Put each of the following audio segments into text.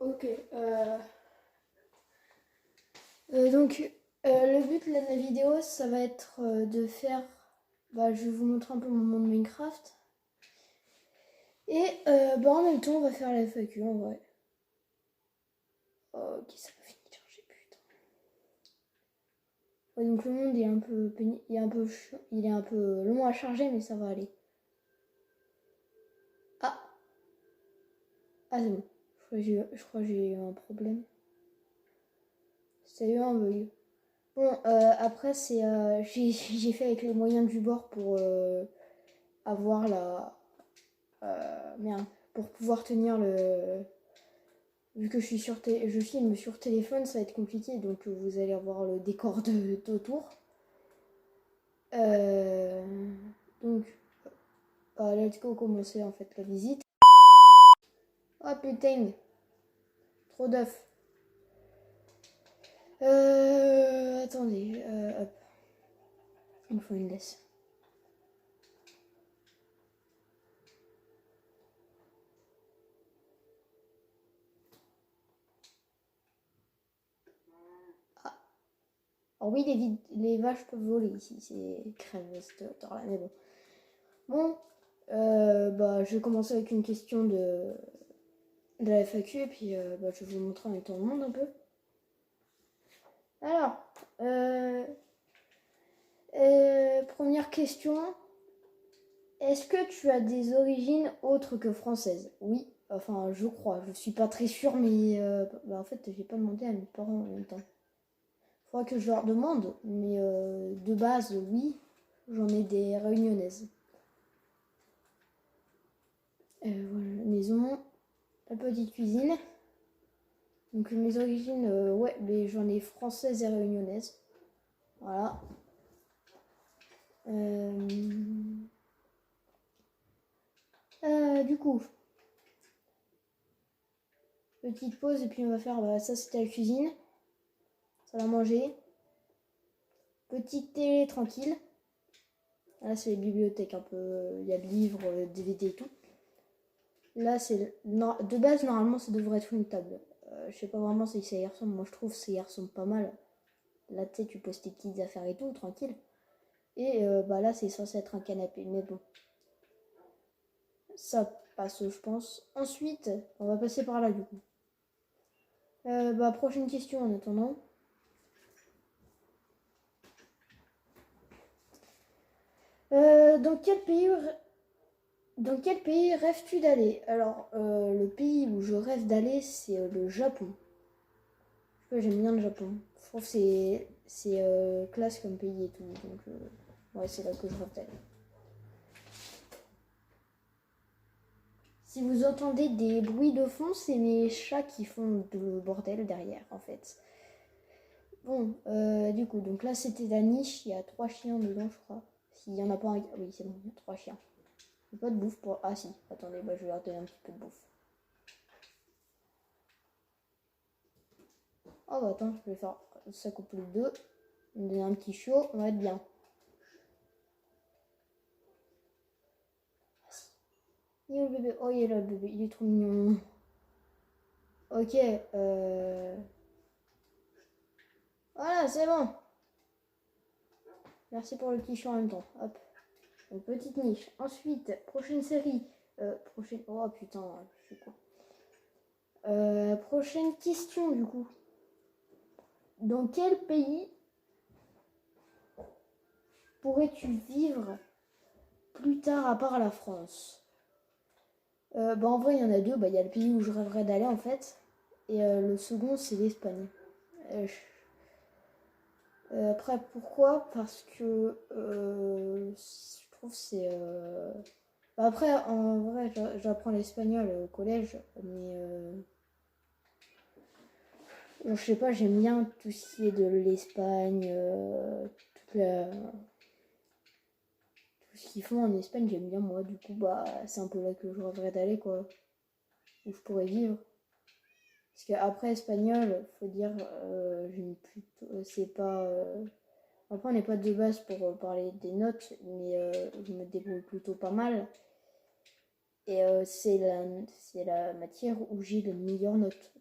Ok. Donc, le but de la vidéo, ça va être de faire... Bah, je vais vous montrer un peu mon monde Minecraft. Et en même temps, on va faire la FAQ en vrai. Ok, ça va finir de charger, putain. Ouais, donc le monde est un peu il est un peu long à charger, mais ça va aller. Ah, c'est bon. Je crois que j'ai eu un problème. Ça a eu un bug. Bon, après, j'ai fait avec les moyens du bord pour avoir la... merde. Pour pouvoir tenir le... Vu que je filme sur téléphone, ça va être compliqué. Donc, vous allez avoir le décor d'autour. Donc, let's go commencer en fait la visite. Oh putain, trop d'œufs. Attendez, hop. Il me faut une laisse. Ah. Alors oui, les vaches peuvent voler ici, c'est crème cette hauteur-là, mais bon. Bon, je vais commencer avec une question de la FAQ et puis je vais vous montrer en étant le monde un peu. Alors, première question. Est-ce que tu as des origines autres que françaises? Oui, enfin je crois, je suis pas très sûre, mais en fait j'ai pas demandé à mes parents en même temps. Faudra que je leur demande, mais de base oui, j'en ai des réunionnaises. Voilà, la maison, la petite cuisine. Donc mes origines, ouais, mais j'en ai françaises et réunionnaises. Voilà. Du coup, petite pause et puis on va faire, ça c'était la cuisine. Ça va manger. Petite télé tranquille. Là c'est les bibliothèques un peu, il y a le livre, DVD et tout. Là c'est, de base normalement ça devrait être une table. Je sais pas vraiment si ça y ressemble, moi je trouve que ça y ressemble pas mal. Là tu sais tu poses tes petites affaires et tout, tranquille. Et là c'est censé être un canapé, mais bon. Ça passe je pense. Ensuite, on va passer par là du coup. Prochaine question en attendant. Dans quel pays rêves-tu d'aller? Alors, le pays où je rêve d'aller, c'est le Japon. Je sais pas, j'aime bien le Japon. Je trouve que c'est classe comme pays et tout. Donc, ouais, c'est là que je rêve d'aller. Si vous entendez des bruits de fond, c'est mes chats qui font de bordel derrière, en fait. Bon, du coup, donc là, c'était la niche. Il y a 3 chiens dedans, je crois. S'il y en a pas un... Oui, c'est bon, il y a 3 chiens. J'ai pas de bouffe pour... Ah si, attendez, je vais leur donner un petit peu de bouffe. Oh attends, je vais faire ça couple 2. On va donner un petit chaud, on va être bien. Il est où le bébé? Oh, il est là le bébé, il est trop mignon. Ok, voilà, c'est bon. Merci pour le petit chaud en même temps. Hop, une petite niche. Ensuite, prochaine série. Prochaine... Oh putain, je sais quoi. Prochaine question du coup. Dans quel pays pourrais-tu vivre plus tard à part la France? En vrai, il y en a deux. Il y a le pays où je rêverais d'aller en fait. Et le second, c'est l'Espagne. Après, pourquoi? Parce que je trouve c'est... Après, en vrai, j'apprends l'espagnol au collège, mais je sais pas, j'aime bien tout ce qui est de l'Espagne, tout ce qu'ils font en Espagne, j'aime bien moi. Du coup, c'est un peu là que je rêverais d'aller, quoi. Où je pourrais vivre. Parce qu'après, espagnol, faut dire, c'est pas... Après, on n'est pas de base pour parler des notes, mais je me débrouille plutôt pas mal. Et c'est la matière où j'ai les meilleures notes.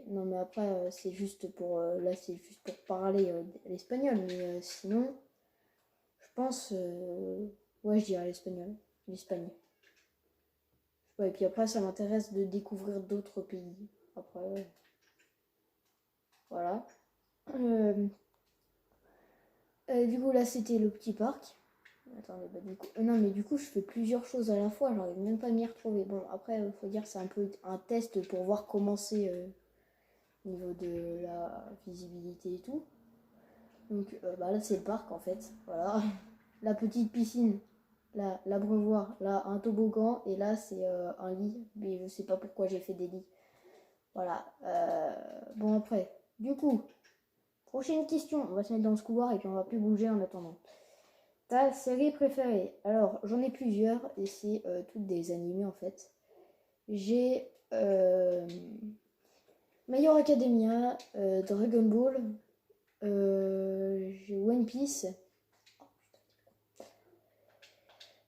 Non, mais après, c'est juste pour... là, c'est juste pour parler l'espagnol. Mais sinon, je pense... ouais, je dirais l'espagnol. L'Espagne. Ouais, et puis après, ça m'intéresse de découvrir d'autres pays. Après, voilà. Du coup, là, c'était le petit parc. Attendez, bah du coup... non, mais du coup, je fais plusieurs choses à la fois. J'arrive même pas à m'y retrouver. Bon, après, faut dire que c'est un peu un test pour voir comment c'est au niveau de la visibilité et tout. Donc, bah là, c'est le parc, en fait. Voilà. La petite piscine. Là, l'abreuvoir. Là, un toboggan. Et là, c'est un lit. Mais je sais pas pourquoi j'ai fait des lits. Voilà. Bon, après. Du coup, prochaine question. On va se mettre dans ce couloir et puis on va plus bouger en attendant. Ta série préférée? Alors, j'en ai plusieurs et c'est toutes des animés en fait. J'ai My Hero Academia, Dragon Ball, j'ai One Piece,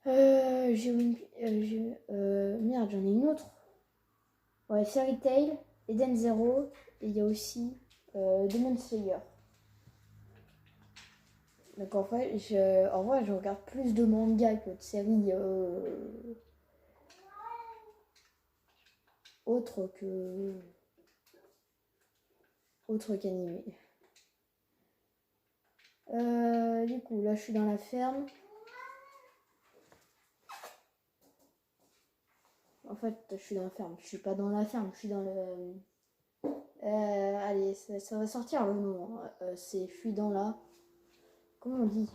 merde, j'en ai une autre. Ouais, Fairy Tail, Eden Zero et il y a aussi Demon Slayer. Donc en vrai, je regarde plus de mangas que de séries autres qu'animées. Du coup, là, je suis dans la ferme. En fait, je suis dans la ferme. Je suis pas dans la ferme, je suis dans le... allez, ça va sortir le nom. Je suis dans la... Comment on dit?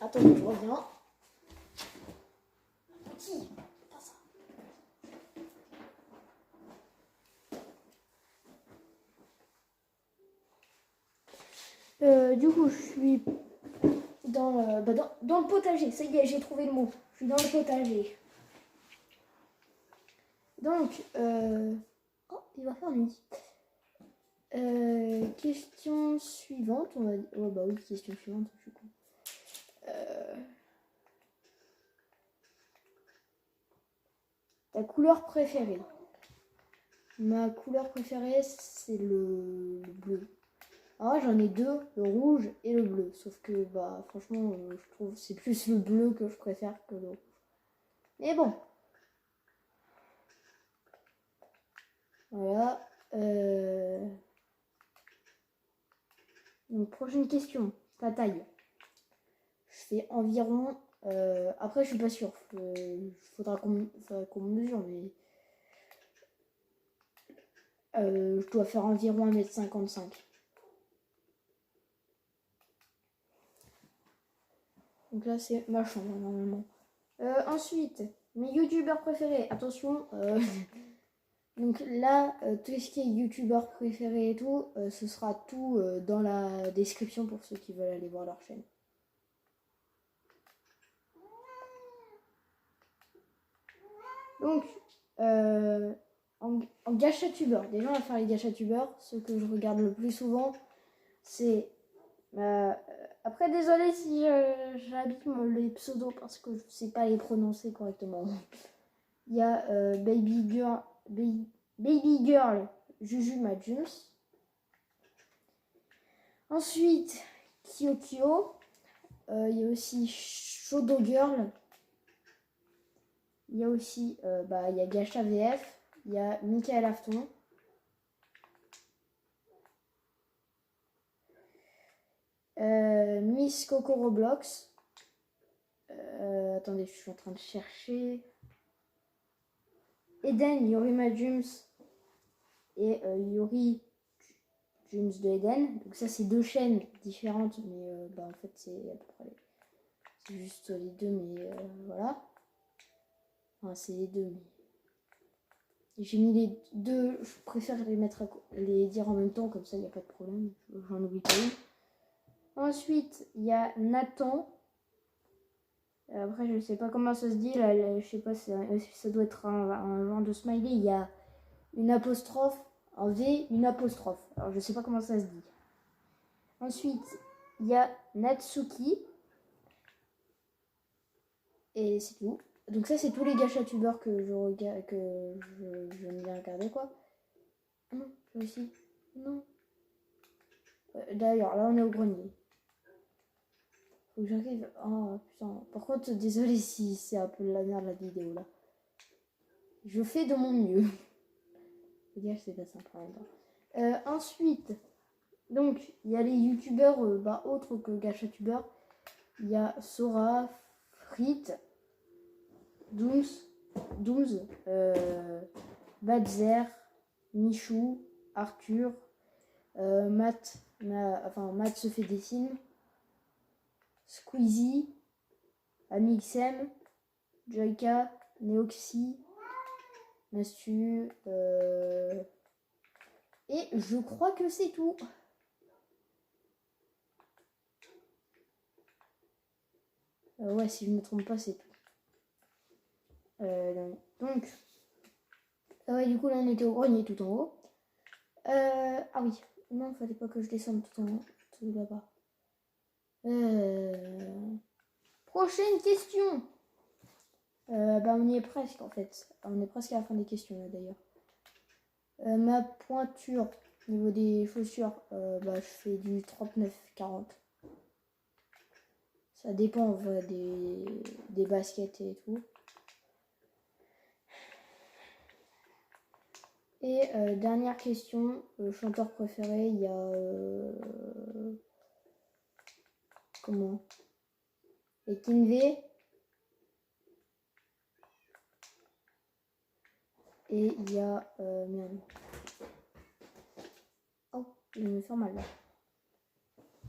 Attends, je reviens. Qui? Pas ça. Du coup, je suis dans le potager. Ça y est, j'ai trouvé le mot. Je suis dans le potager. Donc, oh, il va faire nuit. Question suivante. On va... oh, bah oui, question suivante, je suis con. Ta couleur préférée? Ma couleur préférée, c'est le bleu. Ah, j'en ai deux, le rouge et le bleu. Sauf que, bah, franchement, je trouve que c'est plus le bleu que je préfère que le rouge. Mais bon. Voilà. Donc, prochaine question. Ta taille? Je fais environ... après, je suis pas sûre. Faudra qu'on me mesure, mais... je dois faire environ 1m55. Donc là, c'est ma chambre, normalement. Ensuite, mes youtubeurs préférés. Attention, donc là, tout ce qui est youtubeurs préférés et tout, ce sera tout dans la description pour ceux qui veulent aller voir leur chaîne. Donc, en gachatubeurs, déjà on va faire les gachatubeurs. Ce que je regarde le plus souvent, c'est... après, désolé si j'abîme les pseudos parce que je ne sais pas les prononcer correctement. Il y a Baby Girl Juju Majums. Ensuite, Kyokyo. Il y a aussi Shodo Girl. Il y a aussi il y a Gacha VF. Il y a Michael Afton. Miss Coco Roblox. Attendez, je suis en train de chercher. Eden Yorima Jums et Yori Jums de Eden. Donc ça c'est deux chaînes différentes, mais en fait c'est à peu près... c'est juste les deux, mais voilà. Enfin c'est les deux, mais... j'ai mis les deux, je préfère les dire en même temps, comme ça il n'y a pas de problème, j'en oublie pas une. Ensuite, il y a Nathan. Après, je sais pas comment ça se dit, là, je sais pas, ça doit être un genre de smiley. Il y a une apostrophe, en V, une apostrophe. Alors, je sais pas comment ça se dit. Ensuite, il y a Natsuki. Et c'est tout. Donc ça, c'est tous les gachatubeurs que je regarde, que j'aime bien regarder, quoi. Non, là aussi. Non. D'ailleurs, là, on est au grenier. Faut que j'arrive. Oh, putain. Par contre, désolé si c'est un peu la merde, la vidéo, là. Je fais de mon mieux. Je veux dire que c'est pas simple en même temps. Ensuite, donc, il y a les youtubeurs autres que gachatubeurs. Il y a Sora, Frit, Dooms, Badzer, Michou, Arthur, Matt se fait des films, Squeezie, Amixem, Joyka, Neoxy, Mastu, et je crois que c'est tout. Ouais, si je me trompe pas, c'est tout. Donc, ouais, du coup, là, on était au grenier tout en haut. Ah oui, non, fallait pas que je descende tout en haut, tout là-bas. Prochaine question. On y est presque, en fait. On est presque à la fin des questions, là, d'ailleurs. Ma pointure, au niveau des chaussures, je fais du 39-40. Ça dépend, des baskets et tout. Et dernière question, chanteur préféré, il y a... comment? Et Kinvé. Et il y a... merde. Oh, je vais me faire mal là.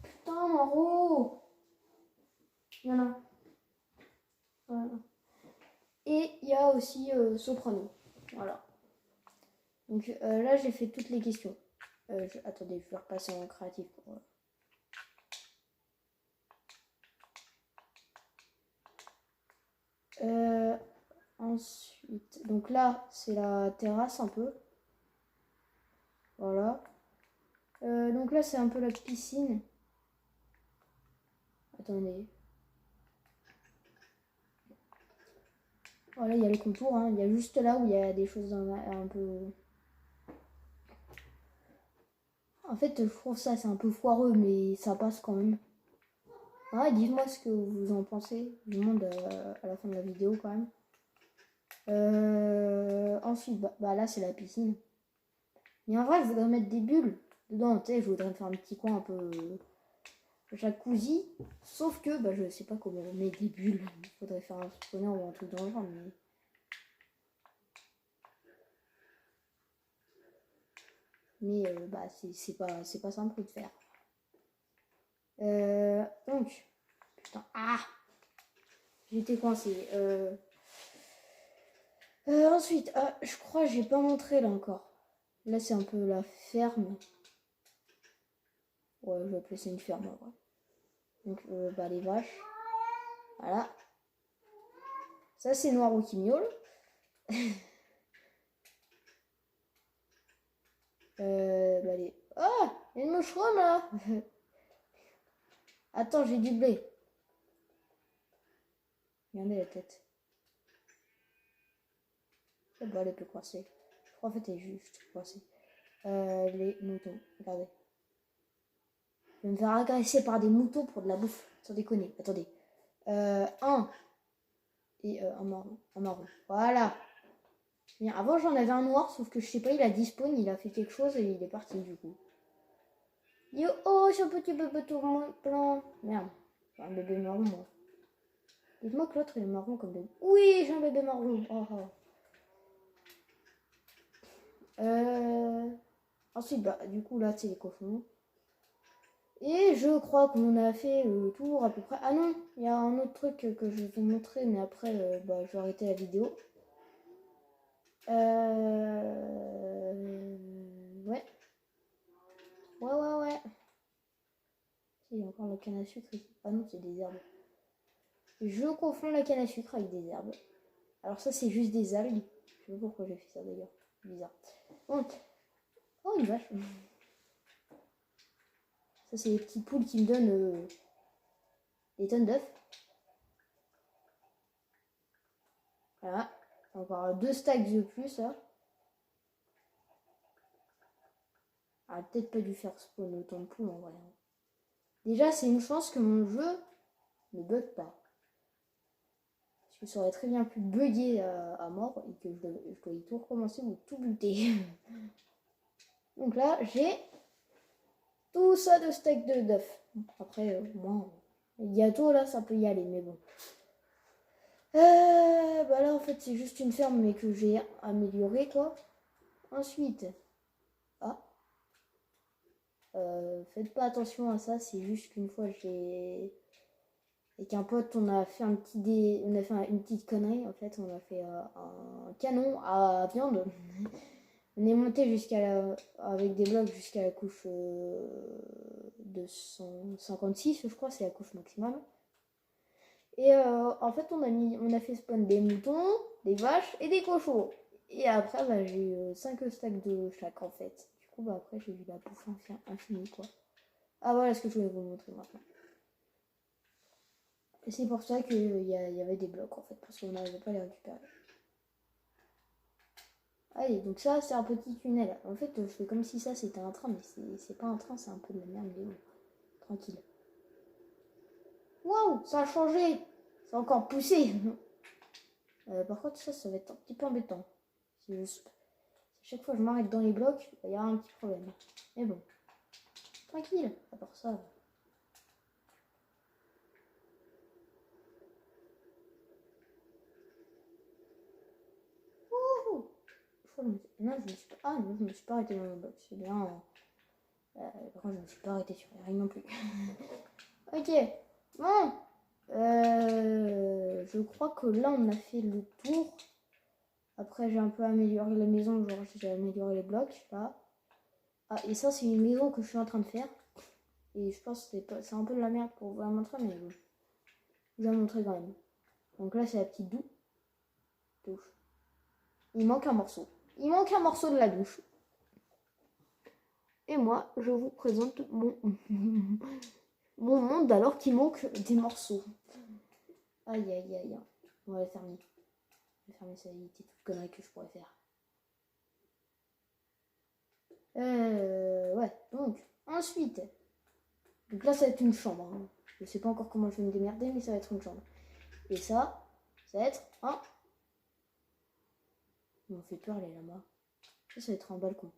Putain, Maro! Il y en a. Voilà. Et il y a aussi Soprano. Voilà. Donc là, j'ai fait toutes les questions. Attendez, je vais repasser en créatif. Ensuite, donc là, c'est la terrasse un peu. Voilà. Donc là, c'est un peu la piscine. Attendez. Voilà, il y a le contour. Hein. Il y a juste là où il y a des choses un peu... En fait, je trouve ça, c'est un peu foireux, mais ça passe quand même. Ah, dites-moi ce que vous en pensez. Je vous demande à la fin de la vidéo quand même. Ensuite, là, c'est la piscine. Mais en vrai, je voudrais mettre des bulles dedans. Tu sais, je voudrais me faire un petit coin un peu jacuzzi. Sauf que, je sais pas comment on met des bulles. Il faudrait faire un spawner ou un truc dans le genre. Mais c'est pas simple de faire. Donc, putain, j'étais coincée. Ensuite, je crois que j'ai pas montré là encore. Là, c'est un peu la ferme. Ouais, je vais appeler ça une ferme. Ouais. Donc, les vaches. Voilà. Ça, c'est Noiro qui miaule. Oh, il y a une moucheronne là. Attends, j'ai du blé. Regardez la tête. Elle peut coincer. Je crois en fait elle est juste coincée. Les moutons, regardez. Je vais me faire agresser par des moutons pour de la bouffe. Sans déconner, attendez. Un. Et un marron. Voilà. Bien, avant j'en avais un noir, sauf que je sais pas, il a dispawn, il a fait quelque chose et il est parti du coup. Yo, oh, c'est un petit bébé tout blanc. Merde, j'ai un bébé marron moi. Dites-moi que l'autre il est marron comme bébé. Oui, j'ai un bébé marron. Ensuite, du coup là c'est les cochons. Et je crois qu'on a fait le tour à peu près. Ah non, il y a un autre truc que je vais vous montrer, mais après je vais arrêter la vidéo. Ouais. Ouais. Il y a encore la canne à sucre ici. Ah non, c'est des herbes. Je confonds la canne à sucre avec des herbes. Alors ça, c'est juste des algues. Je sais pas pourquoi j'ai fait ça d'ailleurs. Bizarre. Bon. Oh, une vache. Ça, c'est les petites poules qui me donnent... des tonnes d'œufs. Voilà. Encore 2 stacks de plus, là. Ah, peut-être pas dû faire spawn autant de poules, en vrai. Déjà, c'est une chance que mon jeu ne bug pas. Parce que ça aurait très bien pu bugger à mort et que je dois y tout recommencer ou tout buter. Donc là, j'ai tout ça de steak de d'œuf. Après, moi, le gâteau, là, ça peut y aller, mais bon. Bah là, en fait, c'est juste une ferme, mais que j'ai améliorée, quoi. Ensuite, ah, faites pas attention à ça, c'est juste qu'une fois, avec un pote, on a fait une petite connerie, en fait, on a fait un canon à viande. On est monté avec des blocs jusqu'à la couche 256, je crois, c'est la couche maximale. Et en fait, on a fait spawn des moutons, des vaches et des cochons. Et après, bah, j'ai eu 5 stacks de chaque, en fait. Du coup, bah, après, j'ai eu la bouffe infinie, quoi. Ah, voilà ce que je voulais vous montrer maintenant. Et c'est pour ça qu'il y avait des blocs, en fait, parce qu'on n'arrivait pas à les récupérer. Allez, donc ça, c'est un petit tunnel. En fait, je fais comme si ça, c'était un train, mais c'est pas un train, c'est un peu de la merde, mais bon. Tranquille. Waouh, ça a changé. C'est encore poussé. Par contre, ça va être un petit peu embêtant. Si chaque fois je m'arrête dans les blocs, il y a un petit problème. Mais bon, tranquille, à part ça. Wouhou. Non, je me suis pas... Ah non, je me suis pas arrêté dans les blocs. C'est bien. Par contre, je me suis pas arrêté sur les règles non plus. Ok, bon. Je crois que là, on a fait le tour. Après, j'ai un peu amélioré la maison. Genre, j'ai amélioré les blocs, là. Ah, et ça, c'est une maison que je suis en train de faire. Et je pense que c'est un peu de la merde pour vous la montrer, mais bon. Je vais la montrer quand même. Donc là, c'est la petite douche. Il manque un morceau. Il manque un morceau de la douche. Et moi, je vous présente mon monde alors qu'il manque des morceaux. Aïe, aïe, aïe. On va la fermer. Je vais fermer ça, il était toute connerie que je pourrais faire. Ouais, donc, ensuite. Donc là, ça va être une chambre. Hein. Je sais pas encore comment je vais me démerder, mais ça va être une chambre. Et ça va être un... Ils m'ont fait peur, les lamas. Ça va être un balcon.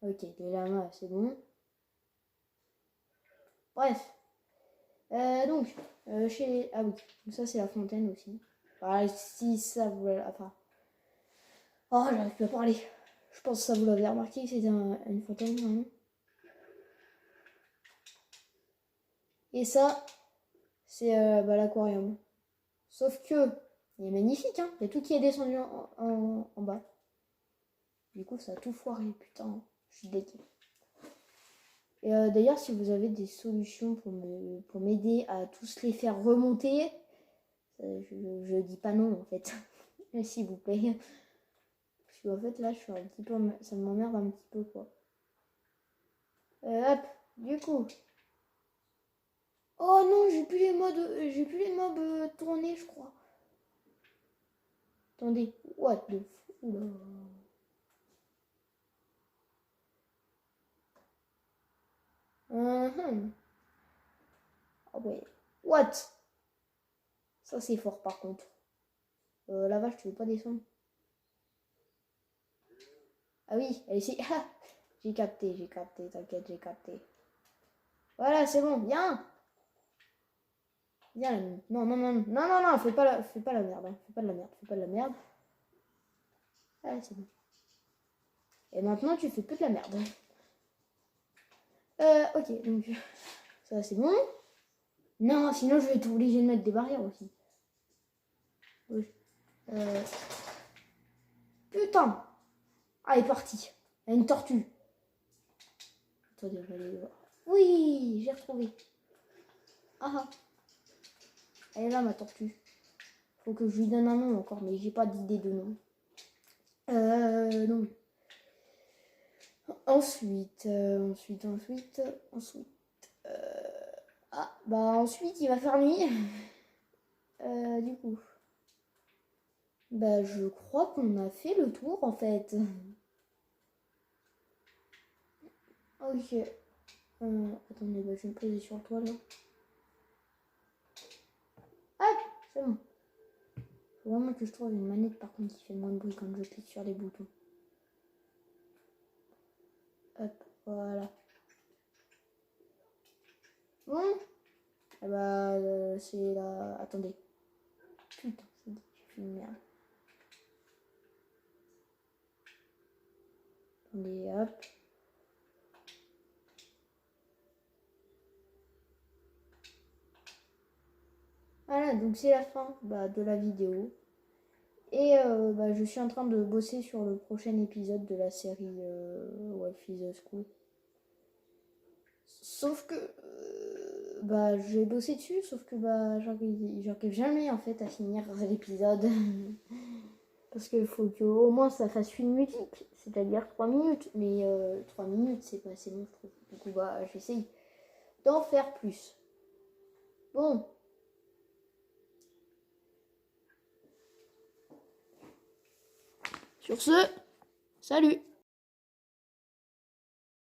Ok, les lamas, c'est bon. Bref. Donc, chez... Ah oui, donc ça, c'est la fontaine aussi. Enfin, si ça vous... Enfin... Oh, j'arrive plus à parler. Je pense que ça vous l'avez remarqué que c'était une fontaine, quand même. Et ça, c'est bah, l'aquarium. Sauf que, il est magnifique, hein. Il y a tout qui est descendu en bas. Du coup, ça a tout foiré, putain. Je suis déçue. Et d'ailleurs, si vous avez des solutions pour m'aider à tous les faire remonter, je dis pas non, en fait. S'il vous plaît. Parce qu'en fait, là, je suis un petit peu... Ça m'emmerde un petit peu, quoi. Hop, du coup... Oh non, j'ai plus les mobs tournés, je crois. Attendez, what the f... Oula. Ah ouais. What? Ça c'est fort par contre. La vache, tu veux pas descendre? Ah oui, elle essaie. Ah, j'ai capté, t'inquiète, j'ai capté. Voilà, c'est bon, viens. Viens la mine. Non, non, non, non, non, non, fais pas la merde. Hein. Fais pas de la merde, fais pas de la merde. Allez, c'est bon. Et maintenant, tu fais plus de la merde. Ok, donc ça c'est bon. Non, sinon je vais être obligé de mettre des barrières aussi. Putain. Ah, elle est partie. Elle a une tortue. Attendez, je vais aller voir. Oui, j'ai retrouvé. Ah ah. Elle est là, ma tortue. Faut que je lui donne un nom encore, mais j'ai pas d'idée de nom. Non. Ensuite. Ah, bah ensuite, il va faire nuit. Du coup. Bah, je crois qu'on a fait le tour en fait. Ok. Attendez, bah, je vais me poser sur le toit là. Ah, c'est bon. Faut vraiment que je trouve une manette par contre qui fait moins de bruit quand je clique sur les boutons. Hop, voilà. Bon. Ah bah, c'est la... Attendez. Putain, c'est une merde. Attendez, hop. Voilà, donc c'est la fin de la vidéo. Et je suis en train de bosser sur le prochain épisode de la série Wolf is School. Sauf que j'ai bossé dessus, sauf que j'arrive jamais en fait à finir l'épisode. Parce qu'il faut qu'au moins ça fasse une musique, c'est-à-dire 3 minutes. Mais 3 minutes c'est pas assez long je trouve. Du coup j'essaye d'en faire plus. Bon. Sur ce, salut!